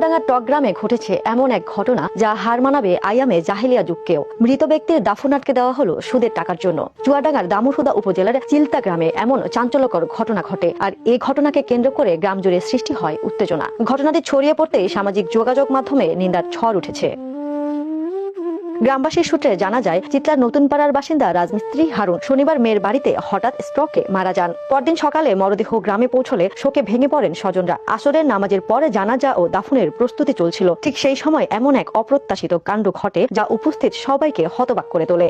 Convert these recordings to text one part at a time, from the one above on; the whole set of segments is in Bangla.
চুয়াডাঙ্গার টক গ্রামে ঘটেছে এমন এক ঘটনা যা হার মানাবে আইয়ামে জাহিলিয়া যুগকেও। মৃত ব্যক্তির দাফন আটকে দেওয়া হলো সুদের টাকার জন্য। চুয়াডাঙ্গার দামুরহুদা উপজেলার চিলতা গ্রামে এমন চাঞ্চল্যকর ঘটনা ঘটে, আর এই ঘটনাকে কেন্দ্র করে গ্রাম জুড়ে সৃষ্টি হয় উত্তেজনা। ঘটনাটি ছড়িয়ে পড়তেই সামাজিক যোগাযোগ মাধ্যমে নিন্দার ঝড় উঠেছে। গ্রামবাসীর সূত্রে জানা যায়, চিত্লার নতুন পাড়ার বাসিন্দা রাজমিস্ত্রি হারুন শনিবার মেয়ের বাড়িতে হঠাৎ স্ট্রোকে মারা যান। পরদিন সকালে মরদেহ গ্রামে পৌঁছলে শোকে ভেঙে পড়েন স্বজনরা। আসরের নামাজের পরে জানাজা ও দাফনের প্রস্তুতি চলছিল। ঠিক সেই সময় এমন এক অপ্রত্যাশিত কাণ্ড ঘটে যা উপস্থিত সবাইকে হতবাক করে তোলে।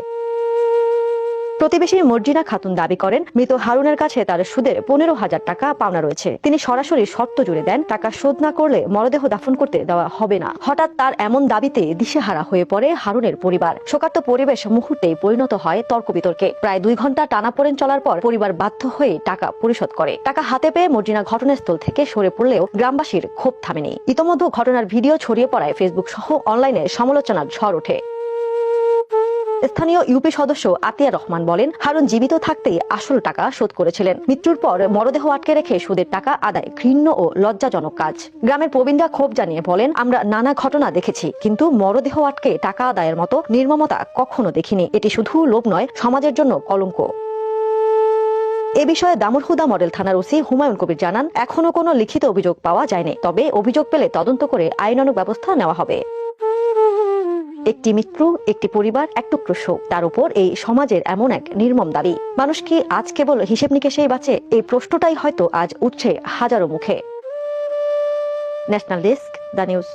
প্রতিবেশী মর্জিনা খাতুন দাবি করেন, মৃত হারুনের কাছে তার সুদের 15,000 টাকা পাওনা রয়েছে। তিনি সরাসরি শর্ত জুড়ে দেন, টাকা শোধ না করলে মরদেহ দাফন করতে দেওয়া হবে না। হঠাৎ তার এমন দাবিতে দিশেহারা হয়ে পড়ে হারুনের পরিবার। শোকার্ত পরিবেশ মুহূর্তেই পরিণত হয় তর্ক বিতর্কে। প্রায় 2 ঘন্টা টানাপোড়েন চলার পর পরিবার বাধ্য হয়ে টাকা পরিশোধ করে। টাকা হাতে পেয়ে মর্জিনা ঘটনাস্থল থেকে সরে পড়লেও গ্রামবাসীর ক্ষোভ থামেনি। ইতোমধ্যে ঘটনার ভিডিও ছড়িয়ে পড়ায় ফেসবুক সহ অনলাইনে সমালোচনার ঝড় ওঠে। স্থানীয় ইউপি সদস্য আতিয়া রহমান বলেন, হারুন জীবিত থাকতেই আসল টাকা শোধ করেছিলেন। মৃত্যুর পর মরদেহ আটকে রেখে সুদের টাকা আদায় ঘৃণ্য ও লজ্জাজনক কাজ। গ্রামের প্রবীণরা ক্ষোভ জানিয়ে বলেন, আমরা নানা ঘটনা দেখেছি, কিন্তু মরদেহ আটকে টাকা আদায়ের মতো নির্মমতা কখনো দেখিনি। এটি শুধু লোভ নয়, সমাজের জন্য কলঙ্ক। এ বিষয়ে দামুরহুদা মডেল থানার ওসি হুমায়ুন কবির জানান, এখনো কোনো লিখিত অভিযোগ পাওয়া যায়নি, তবে অভিযোগ পেলে তদন্ত করে আইনানুগ ব্যবস্থা নেওয়া হবে। একটি মৃত্যু, একটি পরিবার, এক টুকরো শোক, তার উপর এই সমাজের এমন এক নির্মম দাবি। মানুষ কি আজ কেবল হিসেব নিকেশেই বাঁচে? এই প্রশ্নটাই হয়তো আজ উঠছে হাজারো মুখে। National desk, the news.